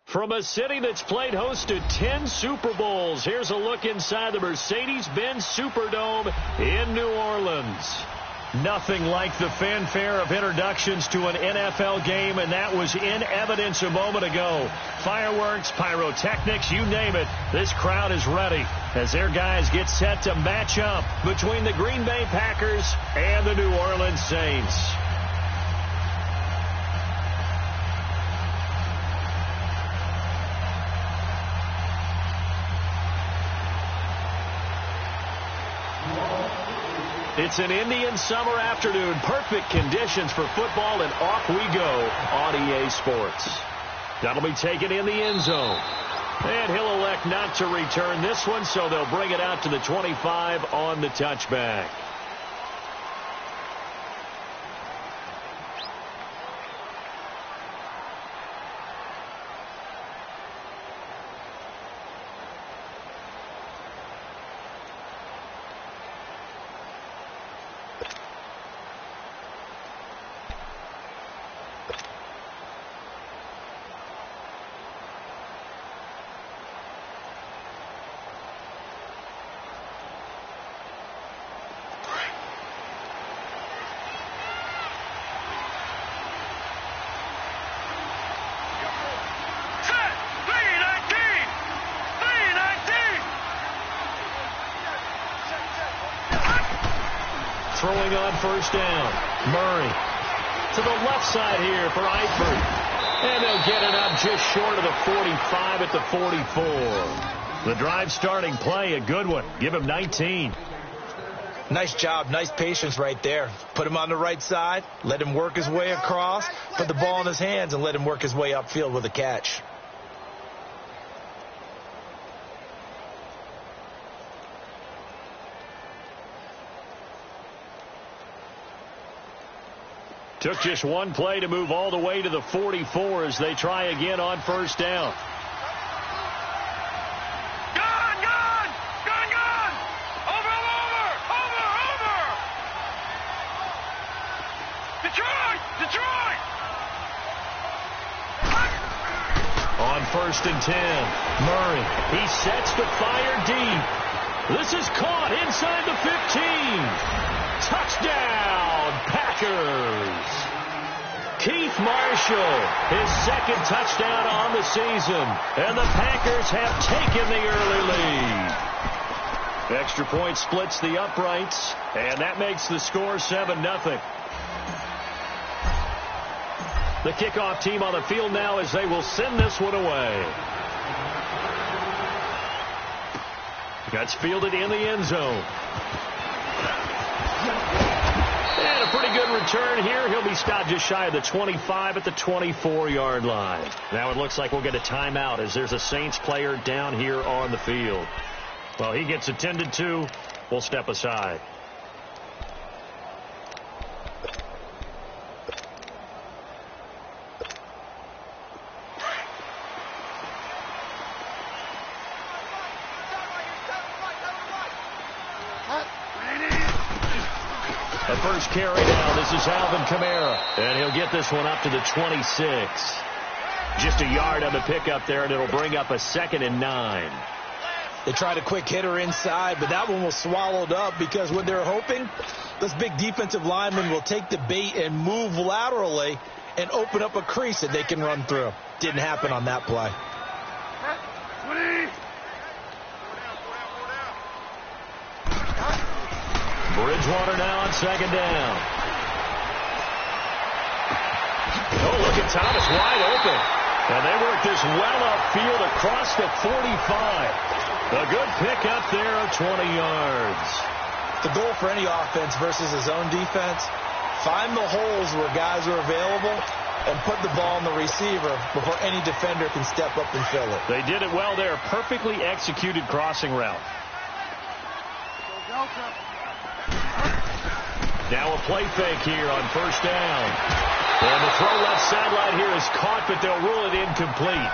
From a city that's played host to 10 Super Bowls, here's a look inside the Mercedes-Benz Superdome in New Orleans. Nothing like the fanfare of introductions to an NFL game, and that was in evidence a moment ago. Fireworks, pyrotechnics, you name it. This crowd is ready as their guys get set to match up between the Green Bay Packers and the New Orleans Saints. It's an Indian summer afternoon. Perfect conditions for football, and off we go on EA Sports. That'll be taken in the end zone. And he'll elect not to return this one, so they'll bring it out to the 25 on the touchback. Throwing on first down. Murray to the left side here for Eifert. And they'll get it up just short of the 45 at the 44. The drive starting play, a good one. Give him 19. Nice job. Nice patience right there. Put him on the right side. Let him work his way across. Put the ball in his hands and let him work his way upfield with a catch. Took just one play to move all the way to the 44 as they try again on first down. Gun! Over! Detroit! On first and 10, Murray, he sets the fire deep. This is caught inside the 15. Touchdown, Packers. Keith Marshall, his second touchdown on the season. And the Packers have taken the early lead. Extra point splits the uprights, and that makes the score 7-0. The kickoff team on the field now as they will send this one away. That's fielded in the end zone. And a pretty good return here. He'll be stopped just shy of the 25 at the 24-yard line. Now it looks like we'll get a timeout as there's a Saints player down here on the field. Well, he gets attended to. We'll step aside. The first carry down. This is Alvin Kamara. And he'll get this one up to the 26. Just a yard on the pickup there, and it'll bring up a 2nd and 9. They tried a quick hitter inside, but that one was swallowed up because what they're hoping, this big defensive lineman will take the bait and move laterally and open up a crease that they can run through. Didn't happen on that play. Bridgewater now on 2nd down. Oh, look at Thomas wide open. And they work this well upfield across the 45. A good pickup there of 20 yards. The goal for any offense versus a zone defense, find the holes where guys are available and put the ball in the receiver before any defender can step up and fill it. They did it well there. Perfectly executed crossing route. Now a play fake here on first down. And the throw left sideline here is caught, but they'll rule it incomplete.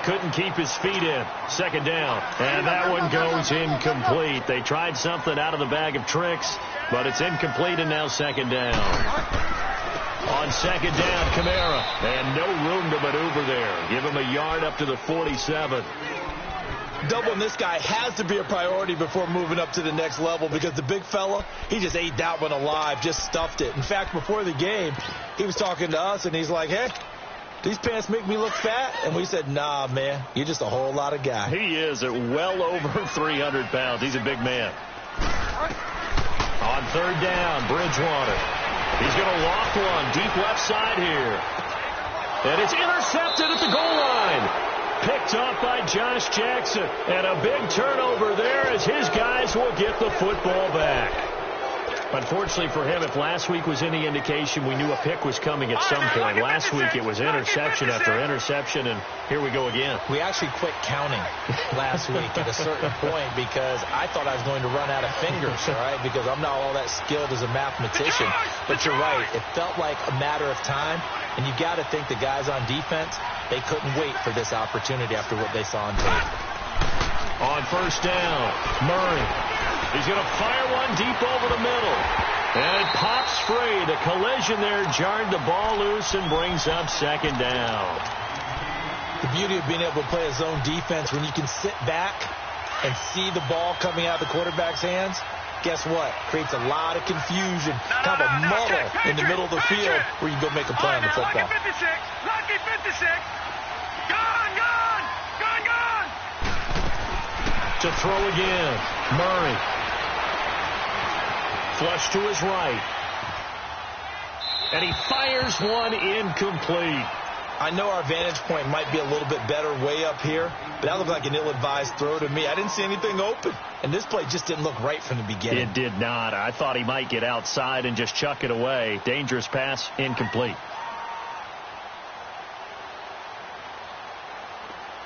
Couldn't keep his feet in. 2nd down. And that one goes incomplete. They tried something out of the bag of tricks, but it's incomplete and now 2nd down. On second down, Kamara. And no room to maneuver there. Give him a yard up to the 47. Doubling this guy has to be a priority before moving up to the next level because the big fella, he just ate that one alive, just stuffed it. In fact, before the game, he was talking to us, and he's like, hey, these pants make me look fat? And we said, nah, man, you're just a whole lot of guy. He is at well over 300 pounds. He's a big man. On third down, Bridgewater. He's going to loft one deep left side here. And it's intercepted at the goal line. Picked off by Josh Jackson. And a big turnover there as his guys will get the football back. Unfortunately for him, if last week was any indication, we knew a pick was coming at some point. Last week it was interception after interception, and here we go again. We actually quit counting last week at a certain point because I thought I was going to run out of fingers, all right, because I'm not all that skilled as a mathematician. But you're right. It felt like a matter of time, and you got to think the guys on defense, they couldn't wait for this opportunity after what they saw on tape. On first down, Murray. He's going to fire one deep over the middle. And it pops free. The collision there jarred the ball loose and brings up second down. The beauty of being able to play a zone defense when you can sit back and see the ball coming out of the quarterback's hands, guess what? Creates a lot of confusion, kind of a muddle in the middle of the field where you go make a play on the football. Lucky 56. Gone, gone, gone, gone. To throw again, Murray. Flush to his right. And he fires one incomplete. I know our vantage point might be a little bit better way up here, but that looked like an ill-advised throw to me. I didn't see anything open, and this play just didn't look right from the beginning. It did not. I thought he might get outside and just chuck it away. Dangerous pass, incomplete.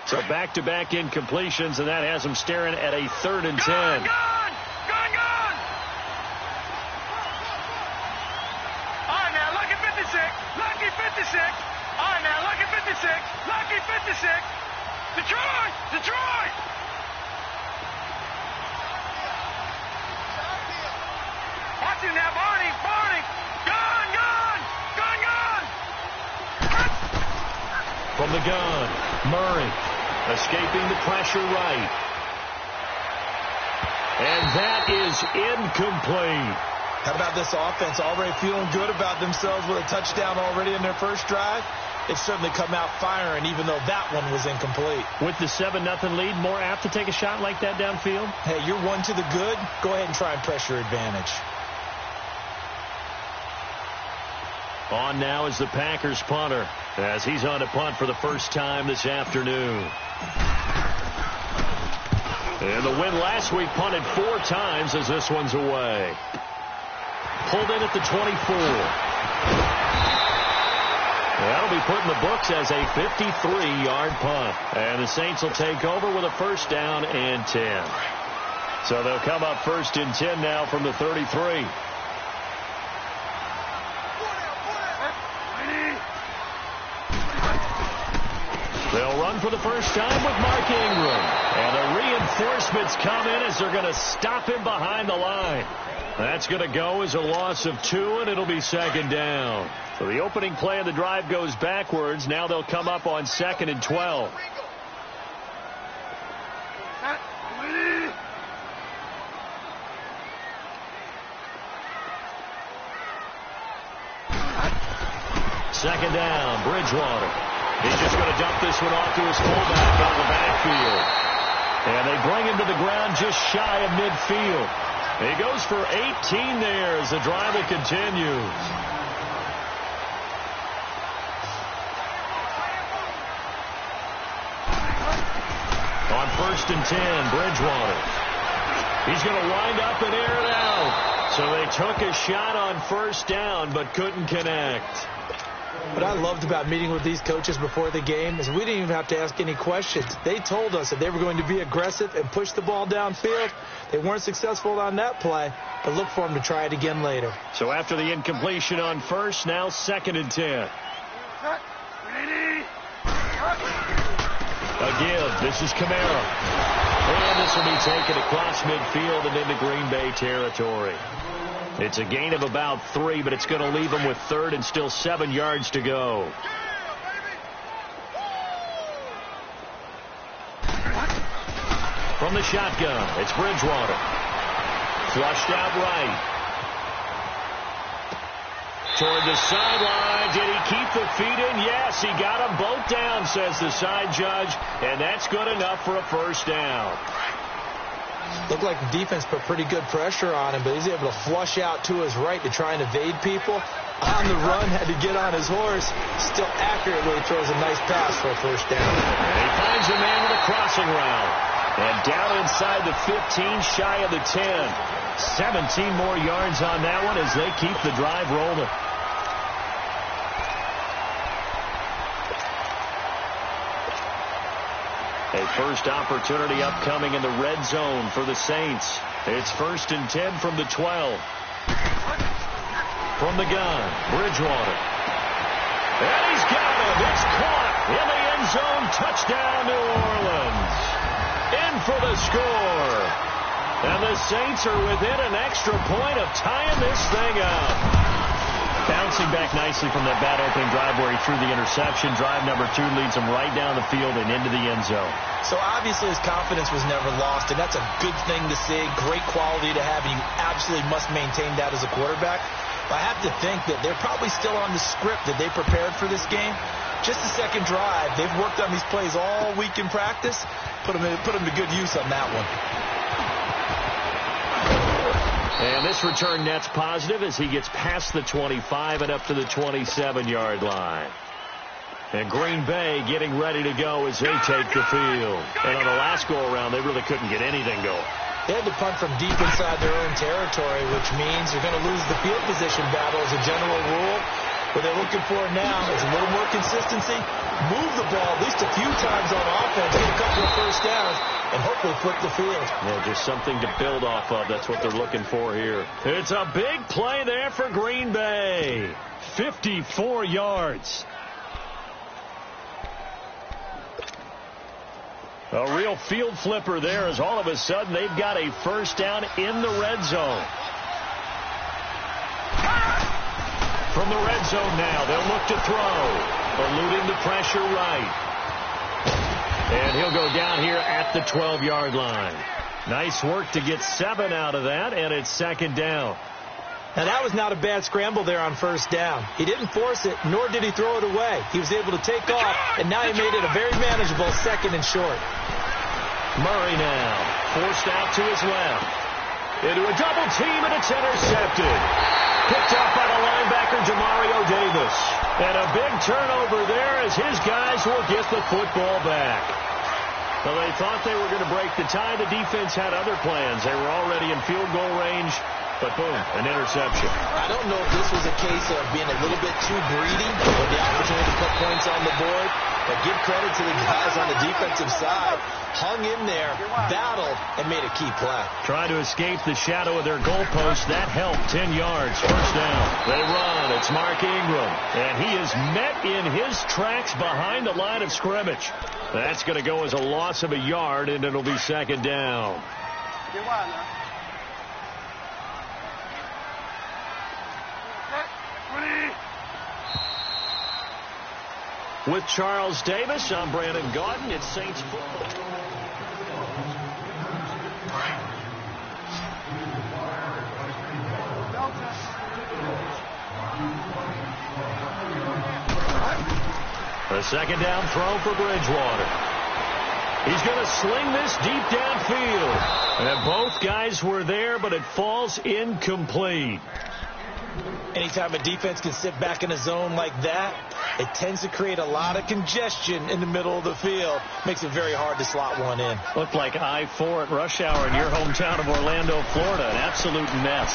So back-to-back incompletions, and that has him staring at a 3rd and 10. Gone, gone, gone, gone. All right, now, lucky 56. Lucky 56. All right, now, lucky 56. Lucky 56. Detroit, Detroit. Watch him now, Barney, Barney. Gone, gone, gone, gone. From the gun, Murray. Escaping the pressure right. And that is incomplete. How about this offense already feeling good about themselves with a touchdown already in their first drive? They've certainly come out firing, even though that one was incomplete. With the 7-0 lead, more apt to take a shot like that downfield? Hey, you're one to the good. Go ahead and try and press your advantage. On now is the Packers punter, as he's on to punt for the first time this afternoon. And the win last week punted 4 times as this one's away. Pulled in at the 24. That'll be put in the books as a 53-yard punt. And the Saints will take over with a first down and 10. So they'll come up first and 10 now from the 33. They'll run for the first time with Mark Ingram. And the reinforcements come in as they're going to stop him behind the line. That's going to go as a loss of 2, and it'll be second down. So the opening play of the drive goes backwards. Now they'll come up on 2nd and 12. Second down, Bridgewater. He's just going to dump this one off to his fullback out of the backfield. And they bring him to the ground just shy of midfield. He goes for 18 there as the drive will continue. On 1st and 10, Bridgewater. He's going to wind up and air it out. So they took a shot on first down but couldn't connect. What I loved about meeting with these coaches before the game is we didn't even have to ask any questions. They told us that they were going to be aggressive and push the ball downfield. They weren't successful on that play, but look for them to try it again later. So after the incompletion on first, now 2nd and 10. Again, this is Kamara. And this will be taken across midfield and into Green Bay territory. It's a gain of about 3, but it's going to leave them with 3rd and still 7 yards to go. From the shotgun, it's Bridgewater. Flushed out right. Toward the sideline. Did he keep the feet in? Yes, he got them both down, says the side judge, and that's good enough for a first down. Looked like the defense put pretty good pressure on him, but he's able to flush out to his right to try and evade people. On the run, had to get on his horse. Still accurately throws a nice pass for a first down. And he finds a man with a crossing route. And down inside the 15, shy of the 10. 17 more yards on that one as they keep the drive rolling. A first opportunity upcoming in the red zone for the Saints. It's 1st and 10 from the 12. From the gun, Bridgewater. And he's got him. It's caught in the end zone. Touchdown, New Orleans. In for the score. And the Saints are within an extra point of tying this thing up. Bouncing back nicely from that bad opening drive where he threw the interception. Drive number 2 leads him right down the field and into the end zone. So obviously his confidence was never lost, and that's a good thing to see. Great quality to have, and you absolutely must maintain that as a quarterback. But I have to think that they're probably still on the script that they prepared for this game. Just the second drive. They've worked on these plays all week in practice. Put them to good use on that one. And this return net's positive as he gets past the 25 and up to the 27-yard line. And Green Bay getting ready to go as they take the field. And on the last go-around, they really couldn't get anything going. They had to punt from deep inside their own territory, which means you're going to lose the field position battle as a general rule. What they're looking for now is a little more consistency, move the ball at least a few times on offense, get a couple of first downs, and hopefully flip the field. Yeah, just something to build off of. That's what they're looking for here. It's a big play there for Green Bay. 54 yards. A real field flipper there as all of a sudden they've got a first down in the red zone. From the red zone now, they'll look to throw. Eluding the pressure right. And he'll go down here at the 12-yard line. Nice work to get 7 out of that, and it's 2nd down. Now, that was not a bad scramble there on first down. He didn't force it, nor did he throw it away. He was able to take off, and now he made it a very manageable 2nd and short. Murray now, forced out to his left. Into a double team, and it's intercepted. Picked up by the linebacker, Demario Davis. And a big turnover there as his guys will get the football back. Well, they thought they were going to break the tie. The defense had other plans. They were already in field goal range, but boom, an interception. I don't know if this was a case of being a little bit too greedy with the opportunity to put points on the board, but give credit to the guys on the defensive side. Hung in there, battled, and made a key play. Trying to escape the shadow of their goalpost. That helped. 10 yards. First down. They run. It's Mark Ingram. And he is met in his tracks behind the line of scrimmage. That's going to go as a loss of a yard, and it'll be 2nd down. With Charles Davis, I'm Brandon Gaudin. It's Saints football. A 2nd down throw for Bridgewater. He's going to sling this deep downfield. And both guys were there, but it falls incomplete. Anytime a defense can sit back in a zone like that, it tends to create a lot of congestion in the middle of the field. Makes it very hard to slot one in. Looked like I-4 at rush hour in your hometown of Orlando, Florida. An absolute mess.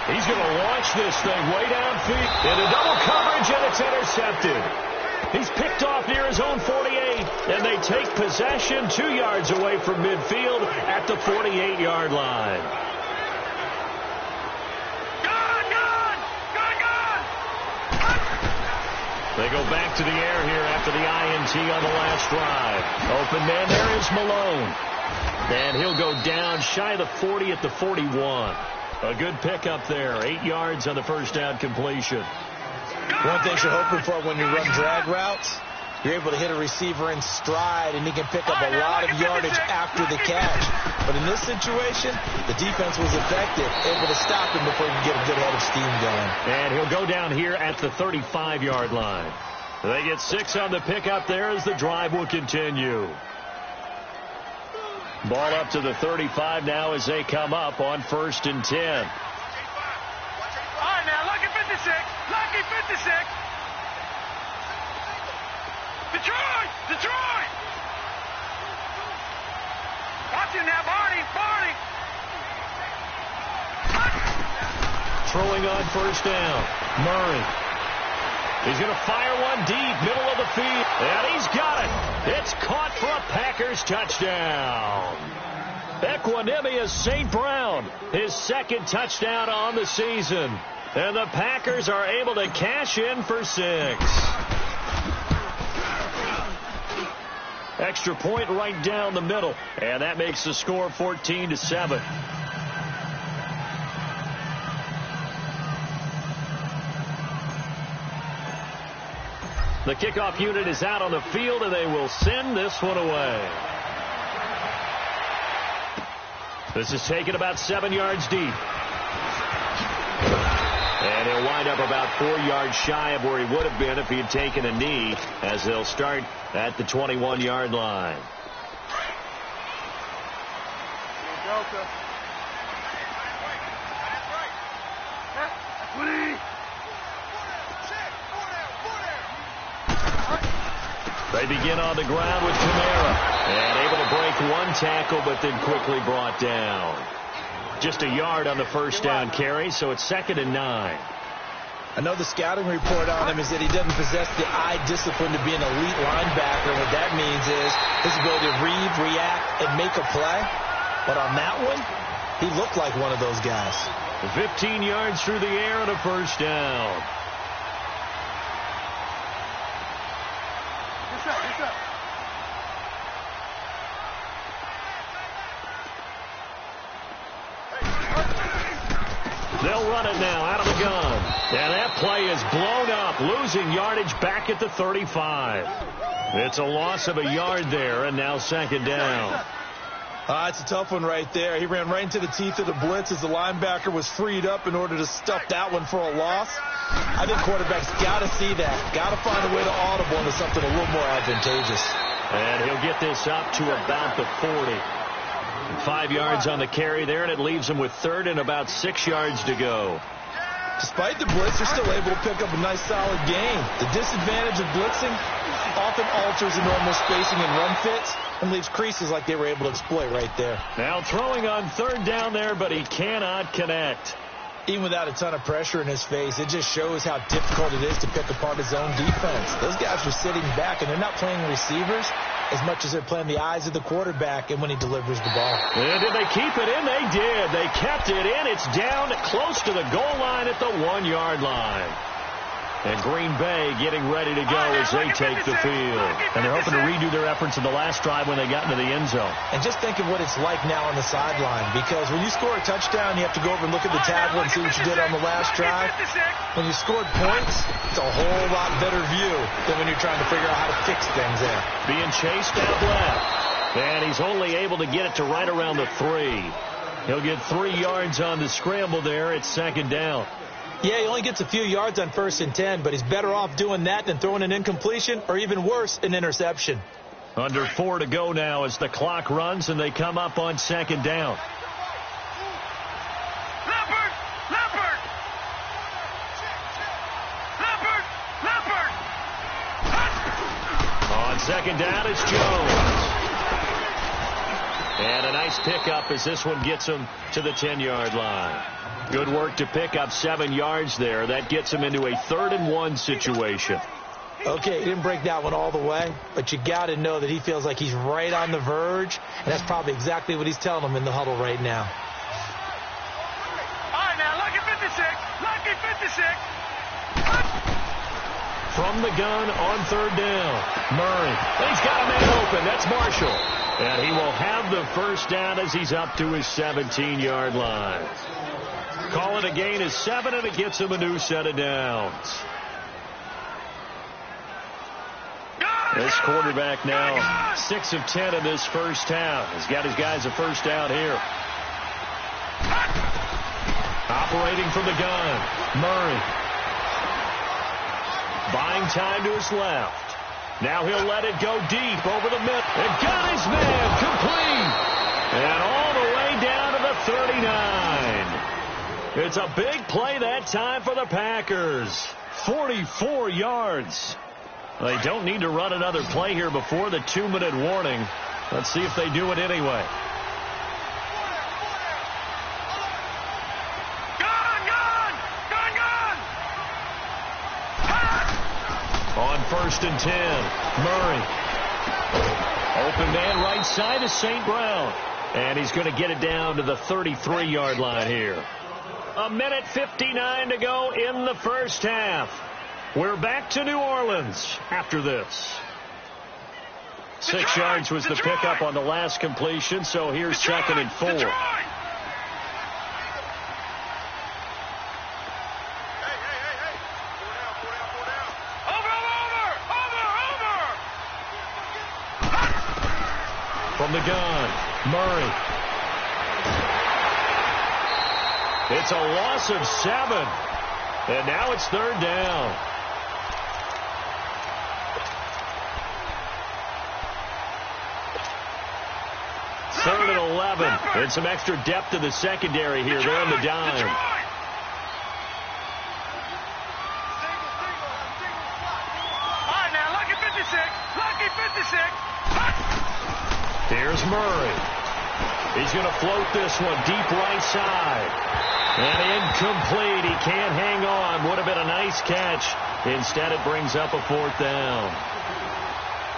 He's going to launch this thing way downfield. Into double coverage, and it's intercepted. He's picked off near his own 48, and they take possession 2 yards away from midfield at the 48-yard line. They go back to the air here after the INT on the last drive. Open man, there is Malone. And he'll go down shy of the 40 at the 41. A good pickup there. 8 yards on the first down completion. One thing you're hoping for when you run drag routes, you're able to hit a receiver in stride, and he can pick up a lot of yardage after the catch. But in this situation, the defense was effective, able to stop him before he could get a good head of steam going. And he'll go down here at the 35-yard line. They get 6 on the pickup there as the drive will continue. Ball up to the 35 now as they come up on 1st and 10. All right, now, lucky 56. Lucky 56. Detroit! Detroit! Watch him now, Barney! Barney! Throwing on 1st down. Murray. He's going to fire one deep, middle of the field. And he's got it. It's caught for a Packers touchdown. Equanimous St. Brown, his 2nd touchdown on the season. And the Packers are able to cash in for 6. Extra point right down the middle. And that makes the score 14-7. The kickoff unit is out on the field, and they will send this one away. This is taken about 7 yards deep. And he'll wind up about 4 yards shy of where he would have been if he had taken a knee, as they'll start at the 21-yard line. They begin on the ground with Kamara. And able to break one tackle, but then quickly brought down. Just a yard on the first down carry, so it's 2nd and 9. I know the scouting report on him is that he doesn't possess the eye discipline to be an elite linebacker. What that means is his ability to read, react, and make a play. But on that one, he looked like one of those guys. 15 yards through the air and a first down. They'll run it now out of the gun. And that play is blown up, losing yardage back at the 35. It's a loss of a yard there, and now 2nd down. It's a tough one right there. He ran right into the teeth of the blitz as the linebacker was freed up in order to stuff that one for a loss. I think quarterbacks got to see that. Got to find a way to audible into something a little more advantageous. And he'll get this up to about the 40. 5 yards on the carry there, and it leaves him with 3rd and about 6 yards to go. Despite the blitz, they're still able to pick up a nice solid gain. The disadvantage of blitzing often alters the normal spacing and run fits and leaves creases like they were able to exploit right there. Now throwing on 3rd down there, but he cannot connect. Even without a ton of pressure in his face, it just shows how difficult it is to pick apart his own defense. Those guys were sitting back, and they're not playing receivers as much as they're playing the eyes of the quarterback and when he delivers the ball. And did they keep it in? They did. They kept it in. It's down close to the goal line at the 1-yard line. And Green Bay getting ready to go as they take the field. And they're hoping to redo their efforts in the last drive when they got into the end zone. And just think of what it's like now on the sideline, because when you score a touchdown, you have to go over and look at the tablet and see what you did on the last drive. When you scored points, it's a whole lot better view than when you're trying to figure out how to fix things there. Being chased out left. And he's only able to get it to right around the 3. He'll get 3 yards on the scramble there. It's 2nd down. Yeah, he only gets a few yards on 1st and 10, but he's better off doing that than throwing an incompletion or even worse, an interception. Under 4 to go now as the clock runs and they come up on 2nd down. Leopard! Leopard! Leopard! Leopard! On 2nd down, it's Jones. And a nice pickup as this one gets him to the 10-yard line. Good work to pick up 7 yards there. That gets him into a 3rd and 1 situation. Okay, he didn't break that one all the way, but you got to know that he feels like he's right on the verge, and that's probably exactly what he's telling them in the huddle right now. All right, now, lucky 56. Lucky 56. From the gun on 3rd down. Murray. He's got a man open. That's Marshall. And he will have the first down as he's up to his 17-yard line. Call it a gain of 7, and it gets him a new set of downs. This quarterback now 6 of 10 in this first half. He's got his guys a first down here. Operating from the gun, Murray. Buying time to his left. Now he'll let it go deep over the middle. And got his man complete. And all the way down to the 39. It's a big play that time for the Packers. 44 yards. They don't need to run another play here before the 2-minute warning. Let's see if they do it anyway. On 1st and 10, Murray. Open man right side is St. Brown. And he's going to get it down to the 33-yard line here. 1:59 to go in the first half. We're back to New Orleans after this. 6 yards was the pickup on the last completion, so here's 2nd and 4. From the gun, Murray. It's a loss of 7. And now it's 3rd down. Third and 11. And some extra depth to the secondary here. They're on the dime. Here's Murray. He's going to float this one deep right side. And incomplete. He can't hang on. Would have been a nice catch. Instead, it brings up a 4th down.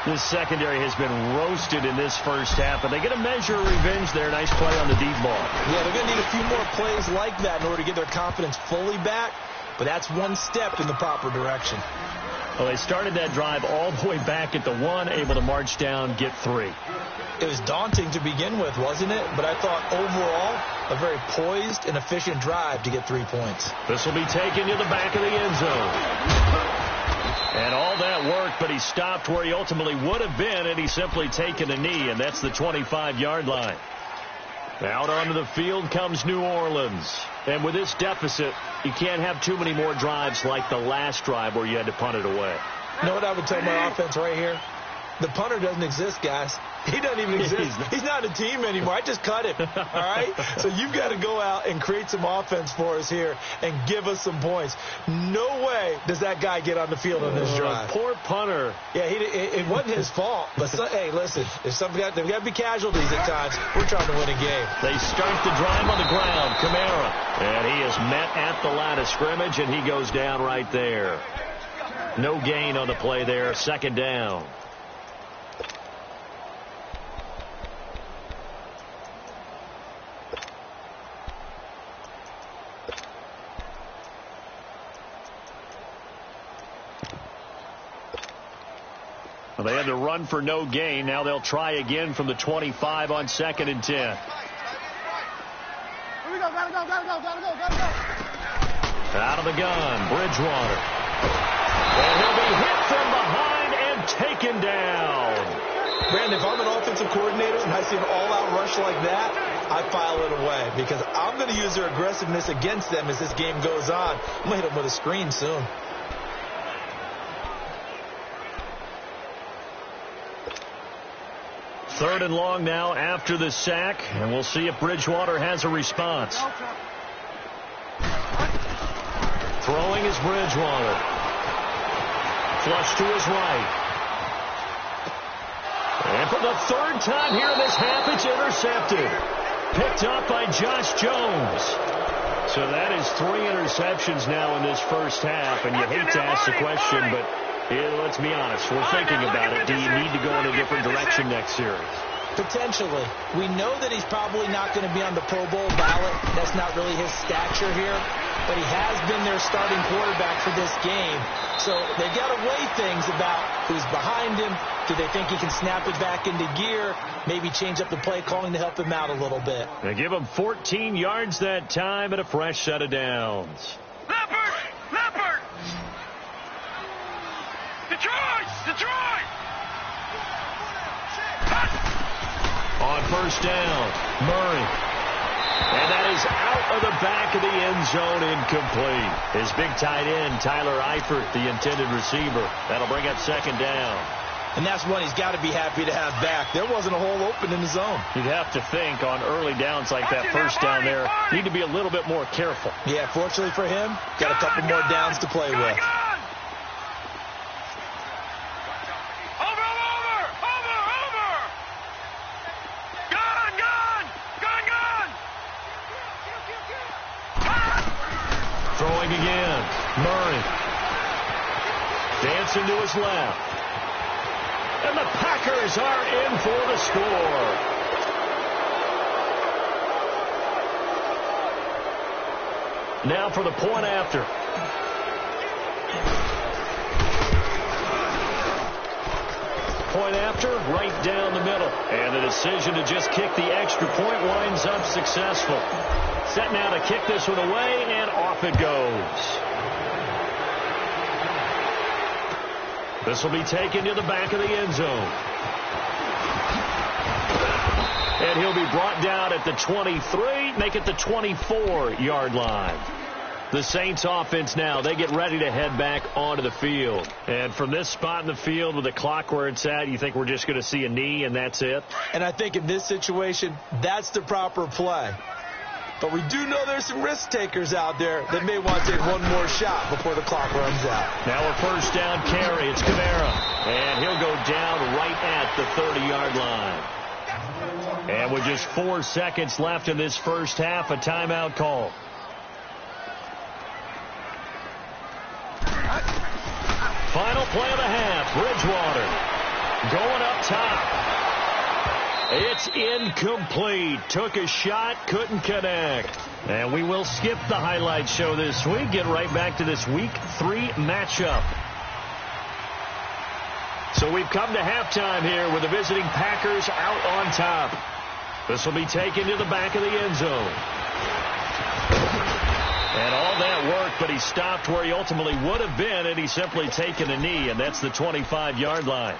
This secondary has been roasted in this first half, but they get a measure of revenge there. Nice play on the deep ball. Yeah, they're going to need a few more plays like that in order to get their confidence fully back, but that's one step in the proper direction. Well, they started that drive all the way back at the 1, able to march down, get 3. It was daunting to begin with, wasn't it? But I thought overall, a very poised and efficient drive to get 3 points. This will be taken to the back of the end zone. And all that worked, but he stopped where he ultimately would have been, and he's simply taken a knee, and that's the 25-yard line. Out onto the field comes New Orleans. And with this deficit, you can't have too many more drives like the last drive where you had to punt it away. You know what I would tell my offense right here? The punter doesn't exist, guys. He doesn't even exist. He's not a team anymore. I just cut him, all right? So you've got to go out and create some offense for us here and give us some points. No way does that guy get on the field on this drive. Poor punter. Yeah, it wasn't his fault. But, hey, listen, there's got to be casualties at times. We're trying to win a game. They start the drive on the ground. Kamara. And he is met at the line of scrimmage, and he goes down right there. No gain on the play there. 2nd down. Well, they had to run for no gain. Now they'll try again from the 25 on 2nd and 10. Here we go, gotta go. Out of the gun, Bridgewater. And he'll be hit from behind and taken down. Brandon, if I'm an offensive coordinator and I see an all-out rush like that, I file it away because I'm going to use their aggressiveness against them as this game goes on. I'm going to hit them with a screen soon. Third and long now after the sack, and we'll see if Bridgewater has a response. Throwing is Bridgewater. Flush to his right. And for the 3rd time here in this half, it's intercepted. Picked up by Josh Jones. So that is 3 interceptions now in this first half, and you hate to ask the question, but let's be honest, we're thinking about it. Do you need to go in a different direction next series? Potentially. We know that he's probably not going to be on the Pro Bowl ballot. That's not really his stature here. but he has been their starting quarterback for this game. So they've got to weigh things about who's behind him. Do they think he can snap it back into gear? Maybe change up the play calling to help him out a little bit. They give him 14 yards that time and a fresh set of downs. Leopard! Leopard! Detroit! Detroit! On first down, Murray. And that is out of the back of the end zone, incomplete. His big tight end, Tyler Eifert, the intended receiver. That'll bring up second down. And that's one he's got to be happy to have back. There wasn't a hole open in the zone. You'd have to think on early downs like that first down there, need to be a little bit more careful. Yeah, fortunately for him, got a couple more downs to play with. Throwing again, Murray. Dancing to his left. And the Packers are in for the score. Now for the point after. Point after, right down the middle. And the decision to just kick the extra point winds up successful. Set now to kick this one away, and off it goes. This will be taken to the back of the end zone. And he'll be brought down at the 23, make it the 24-yard line. The Saints offense now, they get ready to head back onto the field. And from this spot in the field with the clock where it's at, you think we're just going to see a knee and that's it? And I think in this situation, that's the proper play. But we do know there's some risk takers out there that may want to take one more shot before the clock runs out. Now a first down carry. It's Kamara. And he'll go down right at the 30-yard line. And with just 4 seconds left in this first half, a timeout call. Final play of the half. Bridgewater going up top. It's incomplete. Took a shot, couldn't connect. And we will skip the highlight show this week. Get right back to this Week 3 matchup. So we've come to halftime here with the visiting Packers out on top. This will be taken to the back of the end zone. And all that worked, but he stopped where he ultimately would have been, and he's simply taken a knee, and that's the 25-yard line.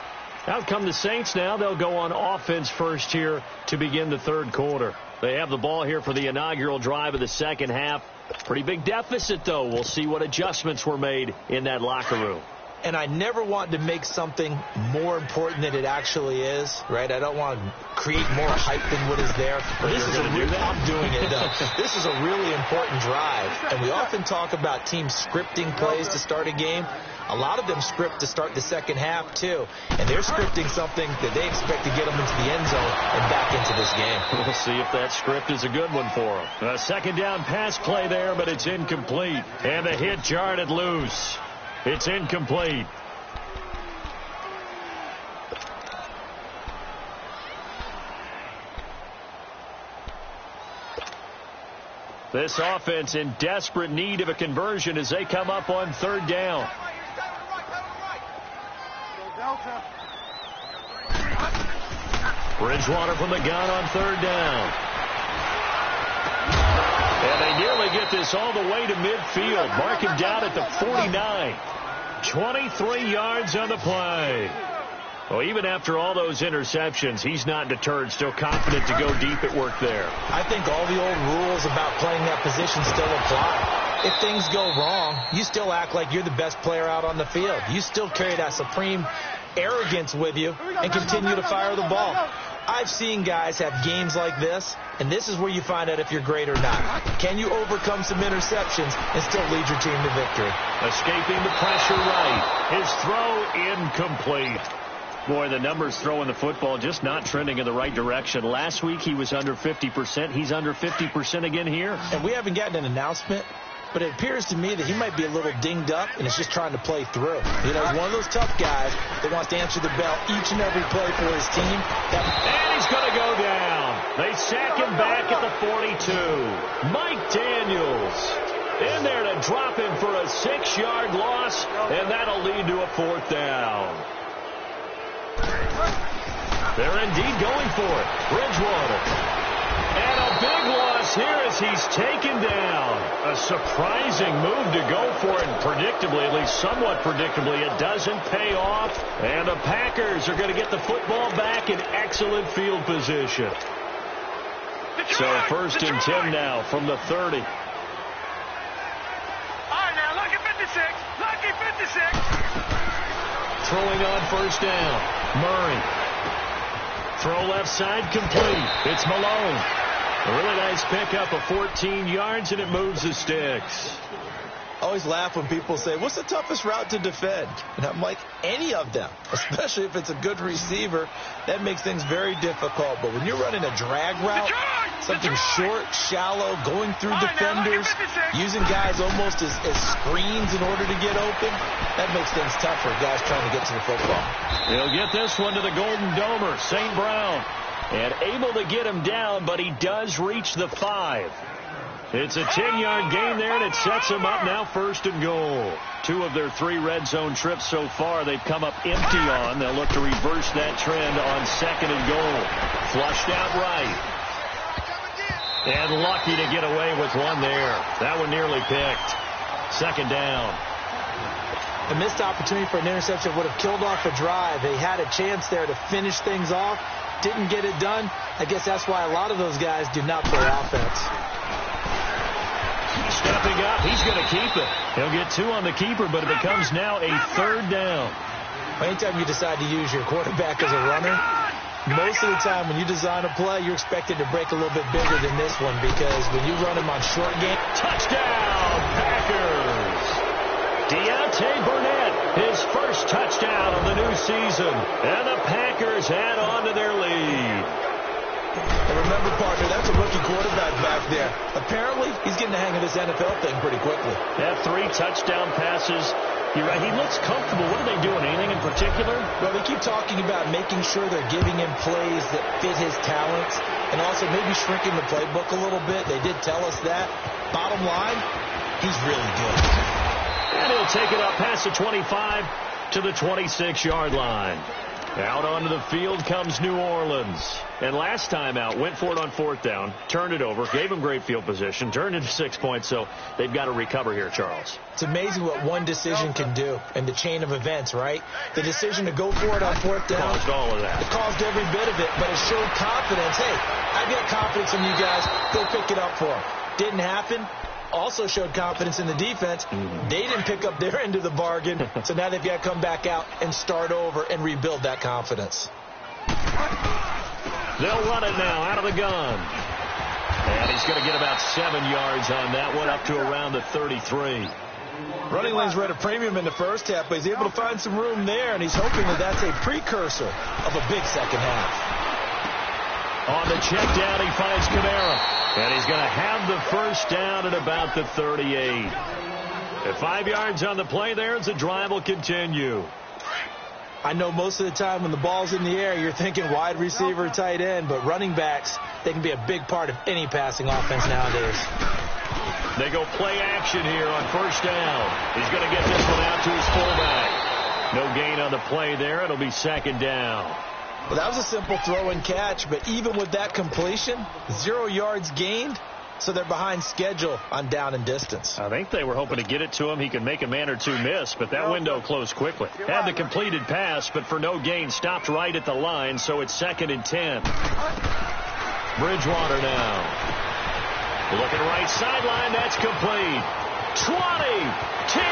Out come the Saints now. They'll go on offense first here to begin the third quarter. They have the ball here for the inaugural drive of the second half. Pretty big deficit, though. We'll see what adjustments were made in that locker room. And I never want to make something more important than it actually is, right? I don't want to create more hype than what is there. But this is I'm doing it, though. This is a really important drive. And we often talk about teams scripting plays to start a game. A lot of them script to start the second half, too. And they're scripting something that they expect to get them into the end zone and back into this game. We'll see if that script is a good one for them. A second down pass play there, but it's incomplete. And the hit jarred it loose. It's incomplete. This offense in desperate need of a conversion as they come up on third down. Bridgewater from the gun on third down. And they nearly get this all the way to midfield. Mark him down at the 49. 23 yards on the play. Well, even after all those interceptions, he's not deterred, still confident to go deep at work there. I think all the old rules about playing that position still apply. If things go wrong, you still act like you're the best player out on the field. You still carry that supreme arrogance with you and continue to fire the ball. I've seen guys have games like this, and this is where you find out if you're great or not. Can you overcome some interceptions and still lead your team to victory? Escaping the pressure right. His throw incomplete. Boy, the numbers throwing the football just not trending in the right direction. Last week he was under 50%. He's under 50% again here. And we haven't gotten an announcement, but it appears to me that he might be a little dinged up and is just trying to play through. You know, he's one of those tough guys that wants to answer the bell each and every play for his team. And he's going to go down. They sack him back at the 42. Mike Daniels. In there to drop him for a 6-yard loss, and that'll lead to a 4th down. They're indeed going for it. Bridgewater. And a big loss here as he's taken down. A surprising move to go for it, and predictably, at least somewhat predictably, it doesn't pay off. And the Packers are going to get the football back in excellent field position. So 1st and 10 now from the 30. All right, now, lucky 56. Lucky 56. Throwing on 1st down. Murray. Throw left side complete. It's Malone. A really nice pickup of 14 yards, and it moves the sticks. I always laugh when people say, what's the toughest route to defend? And I'm like, any of them, especially if it's a good receiver. That makes things very difficult. But when you're running a drag route, something short, shallow, going through defenders, using guys almost as screens in order to get open, that makes things tough for guys trying to get to the football. He'll get this one to the Golden Domer, St. Brown. And able to get him down, but he does reach the 5. It's a 10-yard gain there, and it sets him up now 1st and goal. 2 of their 3 red zone trips so far they've come up empty on. They'll look to reverse that trend on 2nd and goal. Flushed out right. And lucky to get away with one there. That one nearly picked. 2nd down. A missed opportunity for an interception would have killed off a drive. They had a chance there to finish things off. Didn't get it done. I guess that's why a lot of those guys do not play offense. Stepping up, he's going to keep it. He'll get 2 on the keeper, but it becomes now a 3rd down. Anytime you decide to use your quarterback as a runner, most of the time when you design a play, you're expected to break a little bit bigger than this one, because when you run him on short game. Touchdown, Packers! Deontay Burnett, his first touchdown of the new season. And the Packers add on to their lead. And remember, partner, that's a rookie quarterback back there. Apparently, he's getting the hang of this NFL thing pretty quickly. They have 3 touchdown passes. You're right, he looks comfortable. What are they doing? Anything in particular? Well, they keep talking about making sure they're giving him plays that fit his talents, and also maybe shrinking the playbook a little bit. They did tell us that. Bottom line, he's really good. And he'll take it up past the 25 to the 26-yard line. Out onto the field comes New Orleans. And last time out, went for it on 4th down, turned it over, gave him great field position, turned into 6 points, so they've got to recover here, Charles. It's amazing what one decision can do in the chain of events, right? The decision to go for it on 4th down. Caused all of that. It caused every bit of it, but it showed confidence. Hey, I've got confidence in you guys. Go pick it up for them. Didn't happen. Also showed confidence in the defense. They didn't pick up their end of the bargain, so now they've got to come back out and start over and rebuild that confidence. They'll run it now out of the gun. And he's going to get about 7 yards on that one, up to around the 33. Running lanes were at a premium in the first half, but he's able to find some room there, and he's hoping that that's a precursor of a big second half. On the check down, he finds Kamara. And he's going to have the first down at about the 38. At 5 yards on the play there, the drive will continue. I know most of the time when the ball's in the air, you're thinking wide receiver, tight end, but running backs, they can be a big part of any passing offense nowadays. They go play action here on 1st down. He's going to get this one out to his fullback. No gain on the play there. It'll be 2nd down. Well, that was a simple throw and catch, but even with that completion, 0 yards gained, so they're behind schedule on down and distance. I think they were hoping to get it to him. He could make a man or 2 miss, but that window closed quickly. Had the completed pass, but for no gain, stopped right at the line, so it's 2nd and 10. Bridgewater now. Looking right sideline, that's complete. 20, 10,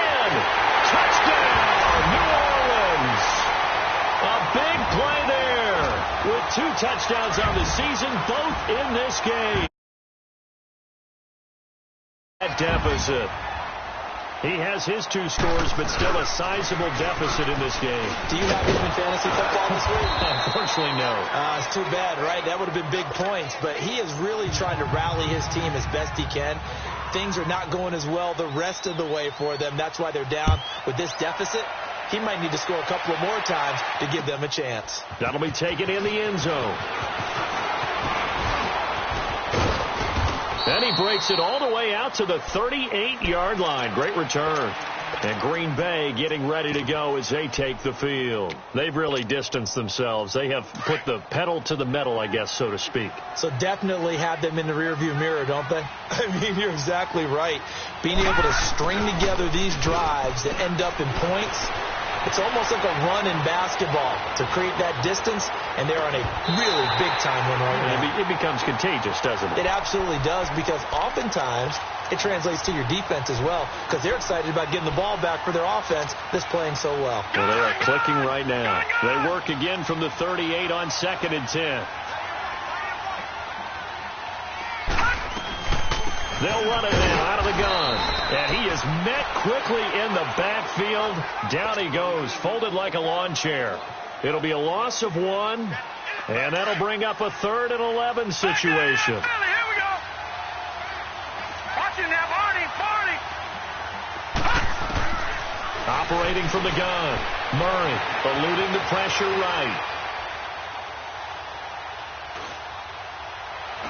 touchdown, New Orleans. A big play there with 2 touchdowns on the season, both in this game. That deficit. He has his 2 scores, but still a sizable deficit in this game. Do you have him in fantasy football this week? Unfortunately, no. It's too bad, right? That would have been big points, but he is really trying to rally his team as best he can. Things are not going as well the rest of the way for them. That's why they're down with this deficit. He might need to score a couple of more times to give them a chance. That'll be taken in the end zone. And he breaks it all the way out to the 38-yard line. Great return. And Green Bay getting ready to go as they take the field. They've really distanced themselves. They have put the pedal to the metal, I guess, so to speak. So definitely have them in the rearview mirror, don't they? I mean, you're exactly right. Being able to string together these drives that end up in points, it's almost like a run in basketball to create that distance, and they're on a really big-time run right now. It becomes contagious, doesn't it? It absolutely does, because oftentimes it translates to your defense as well, because they're excited about getting the ball back for their offense that's playing so well. Well, they are clicking right now. They work again from the 38 on 2nd and 10. They'll run it now out of the gun. And he is met quickly in the backfield. Down he goes, folded like a lawn chair. It'll be a loss of 1, and that'll bring up a 3rd and 11 situation. Here we go. Watch it now, Barney. Operating from the gun. Murray eluding the pressure right.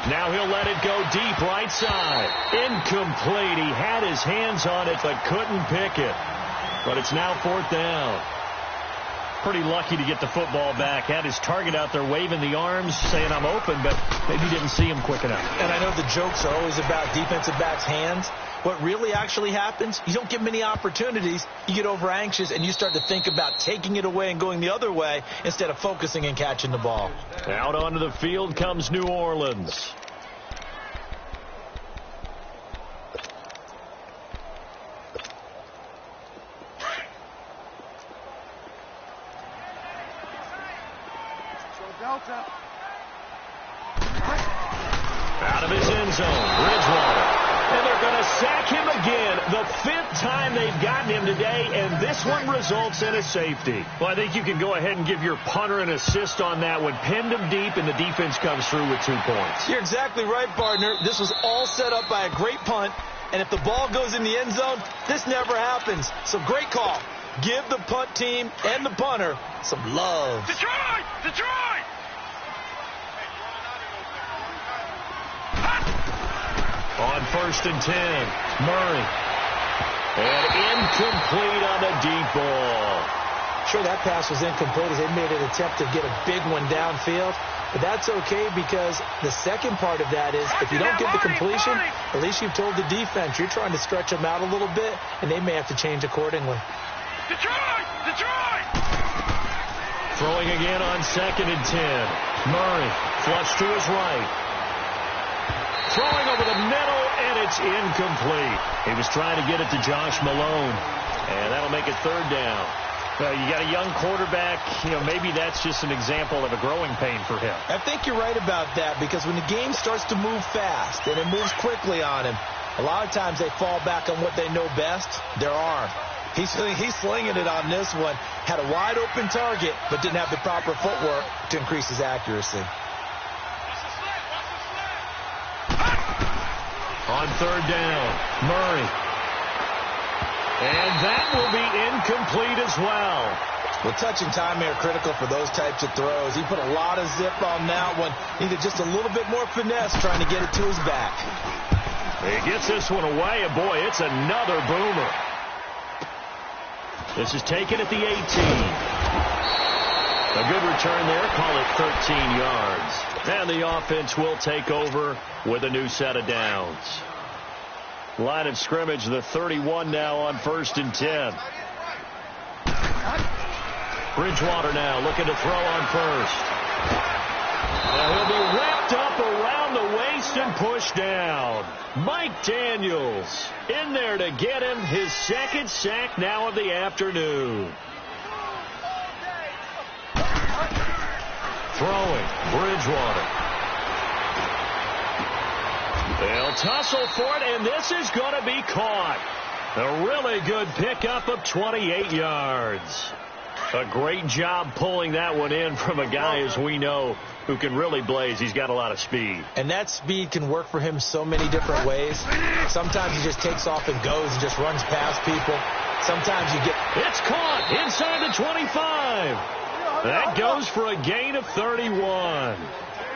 Now he'll let it go deep right side. Incomplete. He had his hands on it but couldn't pick it. But it's now 4th down. Pretty lucky to get the football back. Had his target out there waving the arms saying I'm open, but maybe didn't see him quick enough. And I know the jokes are always about defensive backs' hands. What really actually happens, you don't get many opportunities. You get over anxious and you start to think about taking it away and going the other way instead of focusing and catching the ball. Out onto the field comes New Orleans. Out of his end zone, Bridgewater. And they're going to sack him again. The 5th time they've gotten him today, and this one results in a safety. Well, I think you can go ahead and give your punter an assist on that one. Pinned him deep, and the defense comes through with 2 points. You're exactly right, partner. This was all set up by a great punt, and if the ball goes in the end zone, this never happens. So great call. Give the punt team and the punter some love. Detroit! On 1st and 10, Murray. And incomplete on the deep ball. Sure, that pass was incomplete as they made an attempt to get a big one downfield. But that's okay because the second part of that is if you don't get the completion, at least you've told the defense you're trying to stretch them out a little bit, and they may have to change accordingly. Detroit! Throwing again on 2nd and 10. Murray flush to his right. Throwing over the middle, and it's incomplete. He was trying to get it to Josh Malone, and that'll make it 3rd down. You got a young quarterback, maybe that's just an example of a growing pain for him. I think you're right about that because when the game starts to move fast and it moves quickly on him, a lot of times they fall back on what they know best, their arm. He's slinging it on this one. Had a wide open target, but didn't have the proper footwork to increase his accuracy. On 3rd down, Murray. And that will be incomplete as well. Well, touch and timing are critical for those types of throws. He put a lot of zip on that one. Needed just a little bit more finesse trying to get it to his back. He gets this one away, and boy, it's another boomer. This is taken at the 18. A good return there, call it 13 yards. And the offense will take over with a new set of downs. Line of scrimmage, the 31 now on 1st and 10. Bridgewater now looking to throw on 1st. He'll be wrapped up around the waist and pushed down. Mike Daniels in there to get him his 2nd sack now of the afternoon. Throwing, Bridgewater. They'll tussle for it, and this is going to be caught. A really good pickup of 28 yards. A great job pulling that one in from a guy, as we know, who can really blaze. He's got a lot of speed. And that speed can work for him so many different ways. Sometimes he just takes off and goes and just runs past people. Sometimes you get... It's caught inside the 25. That goes for a gain of 31.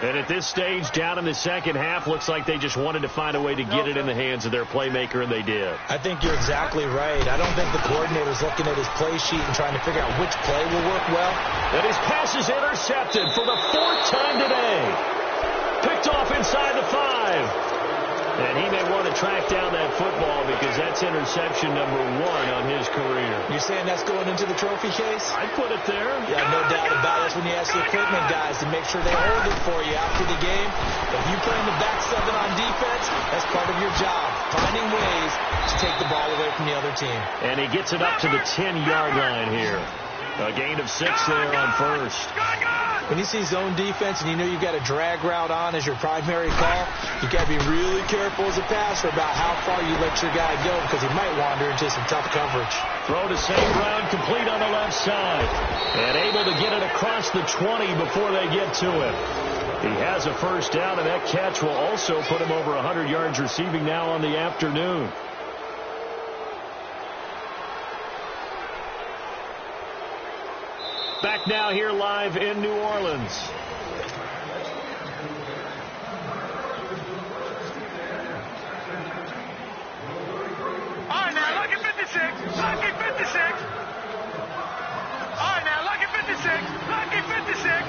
And at this stage, down in the second half, looks like they just wanted to find a way to get it in the hands of their playmaker, and they did. I think you're exactly right. I don't think the coordinator's looking at his play sheet and trying to figure out which play will work well. And his pass is intercepted for the 4th time today. Picked off inside the 5. And he may want to track down that football because that's interception number 1 on his career. You're saying that's going into the trophy case? I'd put it there. Yeah, no doubt about it. That's when you ask the equipment guys to make sure they hold it for you after the game. If you play in the back 7 on defense, that's part of your job, finding ways to take the ball away from the other team. And he gets it up to the 10-yard line here. A gain of 6 there on first. When you see zone defense and you know you've got a drag route on as your primary call, you've got to be really careful as a passer about how far you let your guy go because he might wander into some tough coverage. Throw to St. Brown, complete on the left side. And able to get it across the 20 before they get to it. He has a first down, and that catch will also put him over 100 yards receiving now on the afternoon. Back now here live in New Orleans. All right, now, look at 56. Lucky 56. All right, now, look at 56. Lucky 56.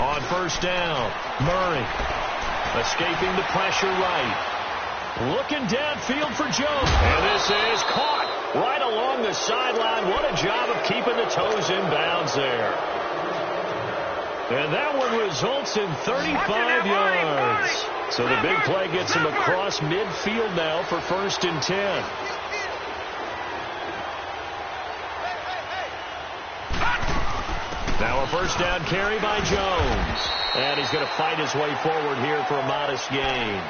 On first down, Murray escaping the pressure right. Looking downfield for Jones. And this is caught right along the sideline. What a job of keeping the toes in bounds there. And that one results in 35 yards. So the big play gets him across midfield now for 1st and 10. Now a first down carry by Jones. And he's going to fight his way forward here for a modest gain.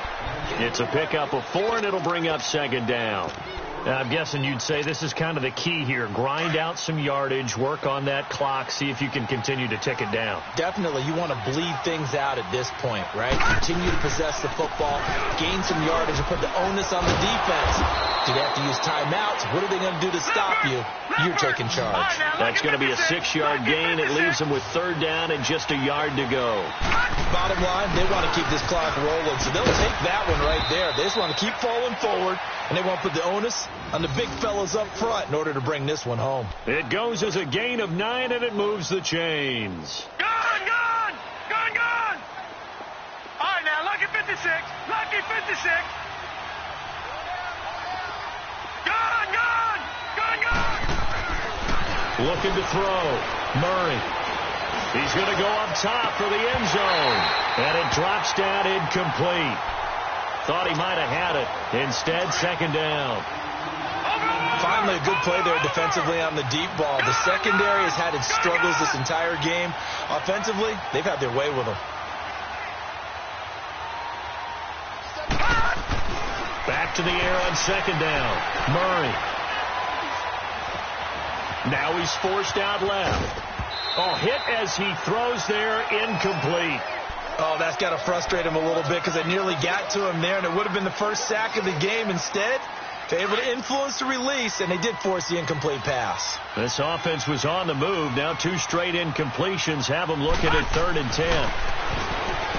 It's a pickup of 4, and it'll bring up 2nd down. I'm guessing you'd say this is kind of the key here. Grind out some yardage, work on that clock, see if you can continue to tick it down. Definitely. You want to bleed things out at this point, right? Continue to possess the football, gain some yardage, and put the onus on the defense. Do they have to use timeouts? What are they going to do to stop you? You're taking charge. That's going to be a 6-yard gain. It leaves them with 3rd down and just a yard to go. Bottom line, they want to keep this clock rolling, so they'll take that one right there. They just want to keep falling forward, and they want to put the onus on the big fellas up front in order to bring this one home. It goes as a gain of 9, and it moves the chains. Gone, gone, gone, gone. All right, now, lucky 56. Lucky 56. Gone, gone, gone, gone. Looking to throw. Murray. He's going to go up top for the end zone. And it drops down incomplete. Thought he might have had it. Instead, 2nd down. Finally, a good play there defensively on the deep ball. The secondary has had its struggles this entire game. Offensively, they've had their way with them. Back to the air on 2nd down. Murray. Now he's forced out left. Oh, hit as he throws there, incomplete. Oh, that's got to frustrate him a little bit because it nearly got to him there, and it would have been the first sack of the game. Instead, they're able to influence the release, and they did force the incomplete pass. This offense was on the move. Now 2 straight incompletions have them looking at 3rd and 10.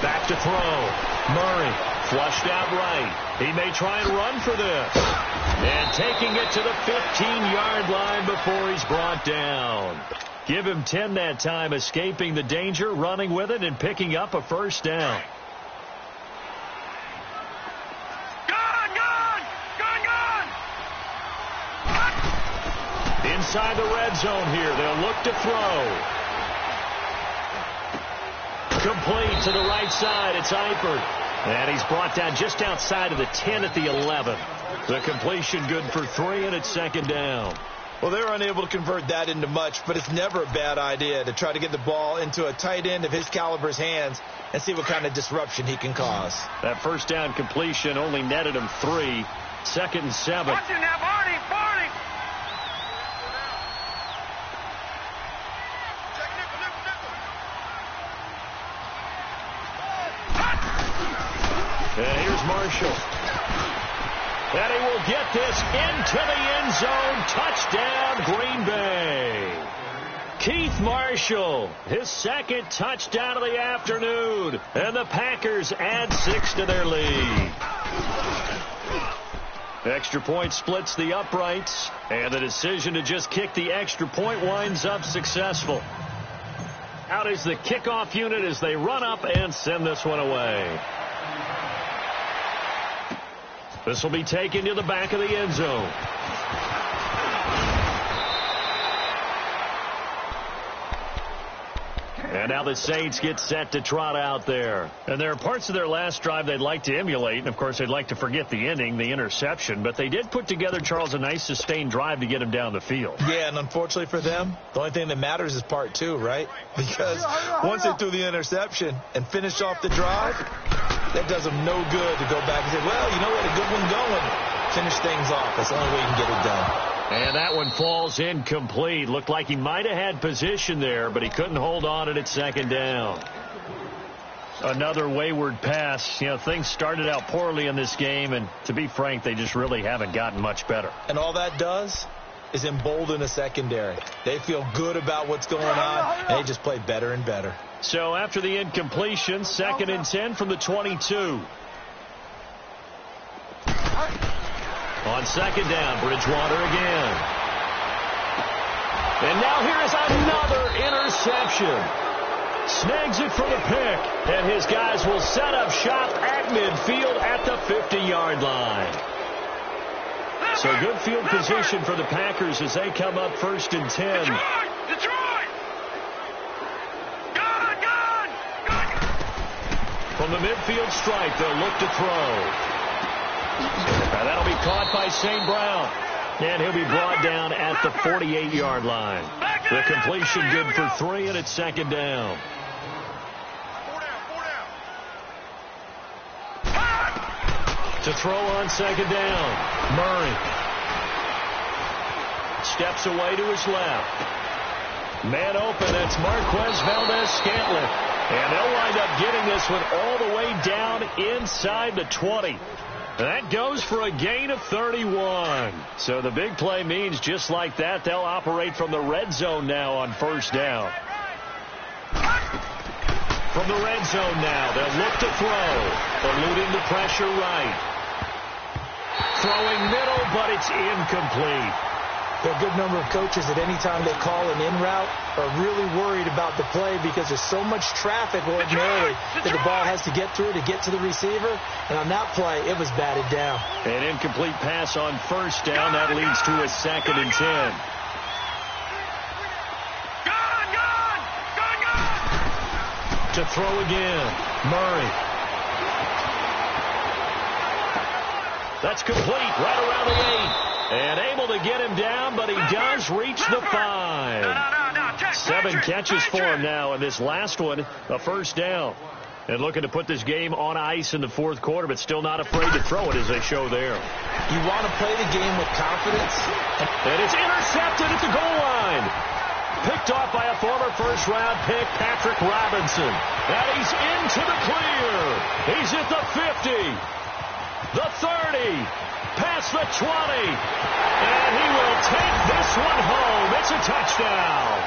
Back to throw. Murray flushed out right. He may try and run for this. And taking it to the 15-yard line before he's brought down. Give him 10 that time, escaping the danger, running with it, and picking up a first down. Gone, gone, gone, gone. Inside the red zone here, they'll look to throw. Complete to the right side, it's Eifert. And he's brought down just outside of the 10 at the 11. The completion good for 3, and it's 2nd down. Well, they were unable to convert that into much, but it's never a bad idea to try to get the ball into a tight end of his caliber's hands and see what kind of disruption he can cause. That first down completion only netted him 3. 2nd and 7. Watch it now, Barney, Barney. And here's Marshall. And he will get this into the end zone. Touchdown, Green Bay. Keith Marshall, his second touchdown of the afternoon. And the Packers add 6 to their lead. Extra point splits the uprights. And the decision to just kick the extra point winds up successful. Out is the kickoff unit as they run up and send this one away. This will be taken to the back of the end zone. And now the Saints get set to trot out there. And there are parts of their last drive they'd like to emulate. And, of course, they'd like to forget the ending, the interception. But they did put together, Charles, a nice sustained drive to get him down the field. Yeah, and unfortunately for them, the only thing that matters is part 2, right? Because once they threw the interception and finished off the drive, that does them no good to go back and say, well, you know what, a good one going. Finish things off. That's the only way you can get it done. And that one falls incomplete. Looked like he might have had position there, but he couldn't hold on at second down. Another wayward pass. You know, things started out poorly in this game, and to be frank, they just really haven't gotten much better. And all that does is embolden the secondary. They feel good about what's going on, and they just play better and better. So after the incompletion, 2nd and 10 from the 22. On 2nd down, Bridgewater again. And now here is another interception. Snags it for the pick. And his guys will set up shop at midfield at the 50-yard line. So good field position for the Packers as they come up 1st and 10. Detroit! Gone! From the midfield stripe, they'll look to throw. And that'll be caught by St. Brown. And he'll be brought down at the 48-yard line. The completion good for 3, and it's 2nd down. To throw on 2nd down, Murray. Steps away to his left. Man open, that's Marquez Valdez-Scantling. And they'll wind up getting this one all the way down inside the 20. That goes for a gain of 31. So the big play means just like that, they'll operate from the red zone now on 1st down. From the red zone now, they'll look to throw. Eluding the pressure right. Throwing middle, but it's incomplete. There are a good number of coaches that any time they call an in route are really worried about the play because there's so much traffic ordinarily that the ball has to get through to get to the receiver. And on that play, it was batted down. An incomplete pass on 1st down. That leads to a 2nd and 10. To throw again, Murray. That's complete right around the 8. And able to get him down, but he does reach the 5. 7 catches for him now, and this last one, a 1st down. And looking to put this game on ice in the 4th quarter, but still not afraid to throw it as they show there. You want to play the game with confidence. And it's intercepted at the goal line. Picked off by a former 1st-round pick, Patrick Robinson. And he's into the clear. He's at the 50, the 30. Past the 20, and he will take this one home. It's a touchdown.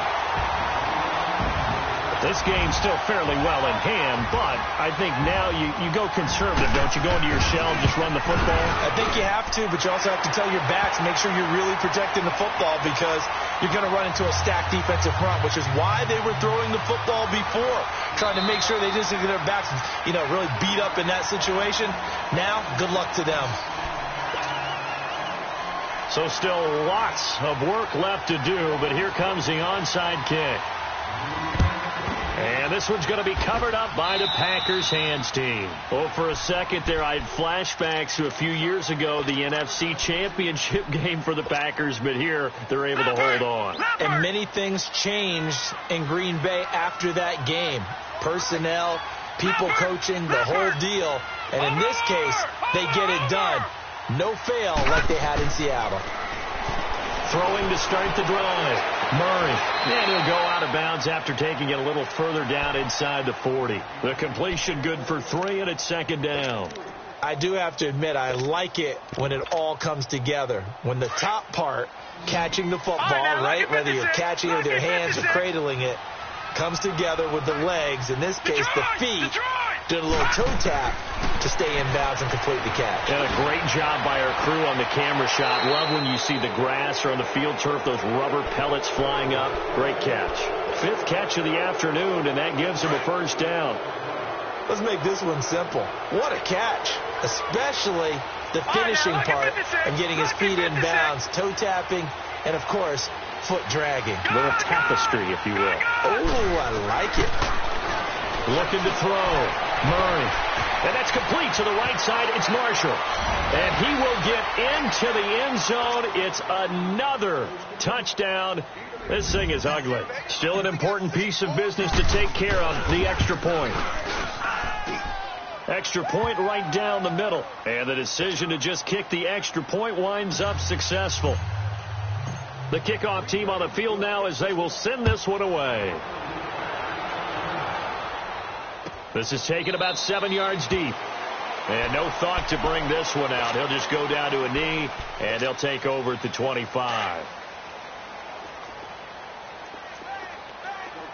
This game's still fairly well in hand, but I think now you go conservative, don't you? Go into your shell and just run the football? I think you have to, but you also have to tell your backs, make sure you're really protecting the football because you're going to run into a stacked defensive front, which is why they were throwing the football before, trying to make sure they just get their backs, really beat up in that situation. Now, good luck to them. So still lots of work left to do, but here comes the onside kick. And this one's going to be covered up by the Packers hands team. Oh, for a second there, I had flashbacks to a few years ago, the NFC Championship game for the Packers, but here they're able to hold on. And many things changed in Green Bay after that game. Personnel, people coaching, the whole deal. And in this case, they get it done. No fail like they had in Seattle. Throwing to start the drive. Murray. And he'll go out of bounds after taking it a little further down inside the 40. The completion good for 3, and it's 2nd down. I do have to admit, I like it when it all comes together. When the top part, catching the football, right, whether you're catching it with your hands or cradling it, comes together with the legs, in this case the feet, did a little toe tap to stay in bounds and complete the catch. And a great job by our crew on the camera shot. Love when you see the grass or on the field turf, those rubber pellets flying up. Great catch. 5th catch of the afternoon, and that gives him a first down. Let's make this one simple. What a catch, especially the finishing part of getting his feet in bounds, toe tapping, and of course, foot dragging. A little tapestry, if you will. Oh, I like it. Looking to throw. Murray. And that's complete to the right side. It's Marshall. And he will get into the end zone. It's another touchdown. This thing is ugly. Still an important piece of business to take care of, the extra point. Extra point right down the middle. And the decision to just kick the extra point winds up successful. The kickoff team on the field now as they will send this one away. This is taken about 7 yards deep. And no thought to bring this one out. He'll just go down to a knee, and he'll take over at the 25.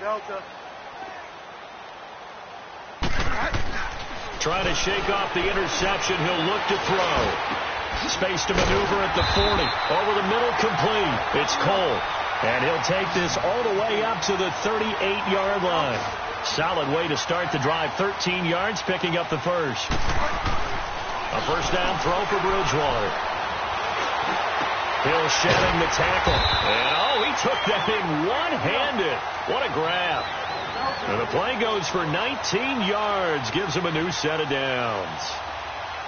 Delta. Trying to shake off the interception. He'll look to throw. Space to maneuver at the 40. Over the middle, complete. It's Cole. And he'll take this all the way up to the 38-yard line. Solid way to start the drive. 13 yards, picking up the first. A first down throw for Bridgewater. Hill shedding the tackle. And, he took that in one-handed. What a grab. And the play goes for 19 yards. Gives him a new set of downs.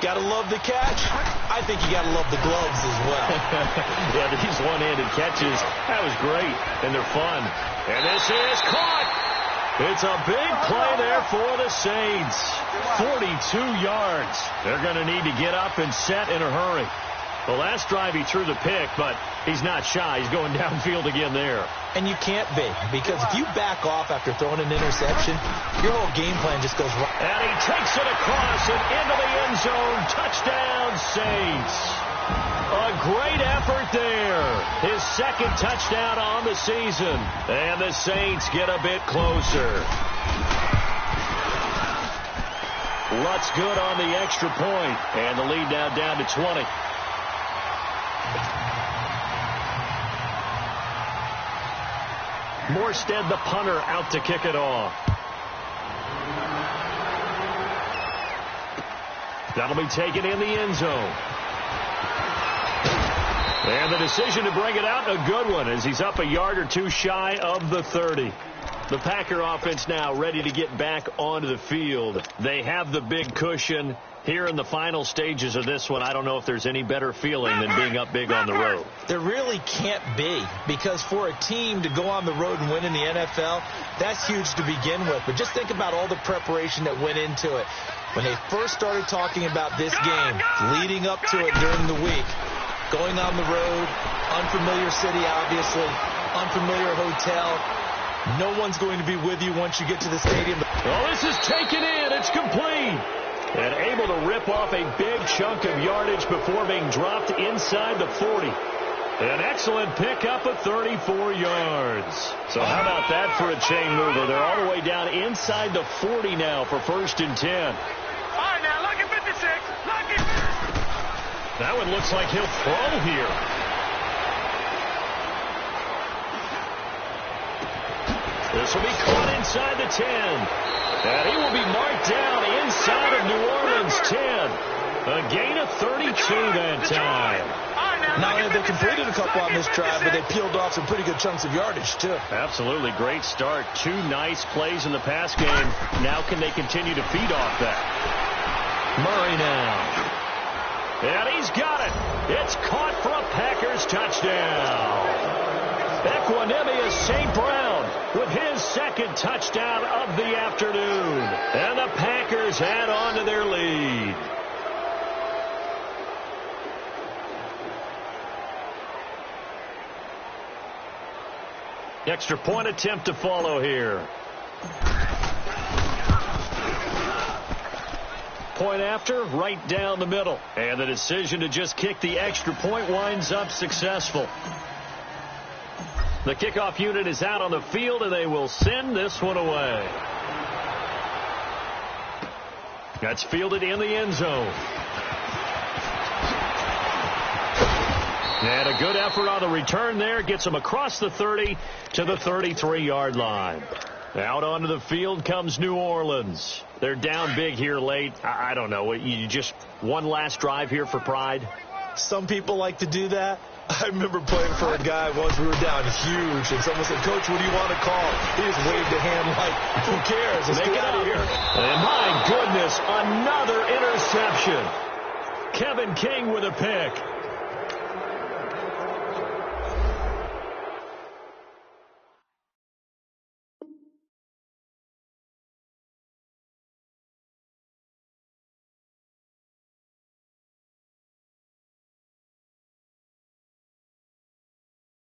Gotta love the catch. I think you gotta love the gloves as well. Yeah, these one-handed catches, that was great, and they're fun. And this is caught. It's a big play there for the Saints. 42 yards. They're going to need to get up and set in a hurry. The last drive he threw the pick, but he's not shy. He's going downfield again there. And you can't be, because if you back off after throwing an interception, your whole game plan just goes wrong. And he takes it across and into the end zone. Touchdown, Saints. A great effort there. His second touchdown on the season. And the Saints get a bit closer. Lutz good on the extra point. And the lead now down to 20. Morstead, the punter, out to kick it off. That'll be taken in the end zone. And the decision to bring it out, a good one, as he's up a yard or two shy of the 30. The Packer offense now ready to get back onto the field. They have the big cushion. Here in the final stages of this one, I don't know if there's any better feeling than being up big on the road. There really can't be, because for a team to go on the road and win in the NFL, that's huge to begin with. But just think about all the preparation that went into it. When they first started talking about this game, leading up to it during the week, going on the road, unfamiliar city, obviously, unfamiliar hotel. No one's going to be with you once you get to the stadium. Oh, this is taken in. It's complete. And able to rip off a big chunk of yardage before being dropped inside the 40. An excellent pickup of 34 yards. So how about that for a chain mover? They're all the way down inside the 40 now for 1st and 10. All right, now, lucky 56. Lucky. That one looks like he'll throw here. This will be caught inside the 10. And he will be marked down inside of New Orleans 10. A gain of 32 that time. Not only have they completed a couple on this drive, but they peeled off some pretty good chunks of yardage, too. Absolutely. Great start. 2 nice plays in the pass game. Now can they continue to feed off that? Murray now. And he's got it. It's caught for a Packers touchdown. Equanimous St. Brown with his second touchdown of the afternoon. And the Packers add on to their lead. Extra point attempt to follow here. Point after, right down the middle. And the decision to just kick the extra point winds up successful. The kickoff unit is out on the field, and they will send this one away. That's fielded in the end zone. And a good effort on the return there. Gets them across the 30 to the 33-yard line. Out onto the field comes New Orleans. They're down big here late. I don't know. You just one last drive here for pride? Some people like to do that. I remember playing for a guy once. We were down huge, and someone said, "Coach, what do you want to call?" He just waved a hand like, "Who cares? Let's get out of here." And my goodness, another interception. Kevin King with a pick.